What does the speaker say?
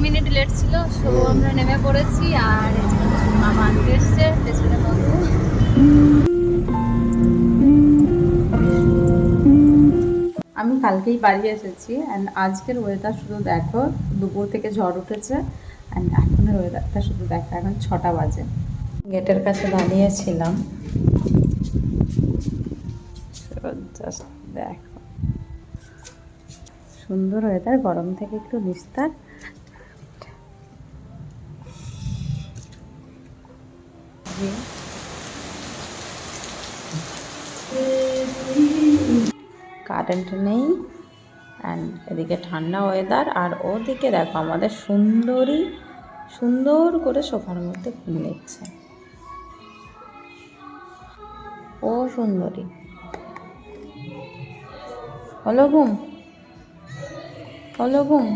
Minute late ছিল, so আমরা নেমে পড়েছি। আর মামা আনতে এসছে পেছনে বন্ধু। আমি কালকেই বাড়ি এসেছি অ্যান্ড আজকের ওয়েদার শুধু দেখো, দুপুর থেকে ঝড় উঠেছে অ্যান্ড এখনের ওয়েদারটা শুধু দেখো, এখন 6টা বাজে। গেটের কাছে দাঁড়িয়েছিলাম, জাস্ট দেখো সুন্দর ওয়েদার, গরম থেকে একটু নিস্তার। কারেন্ট নেই অ্যান্ড এদিকে ঠান্ডা ওয়েদার, আর ওদিকে দেখো আমাদের সুন্দরী সুন্দর করে সোফার মধ্যে ঘুম নিচ্ছে। ও সুন্দরী, হলো ঘুম, হলো ঘুম।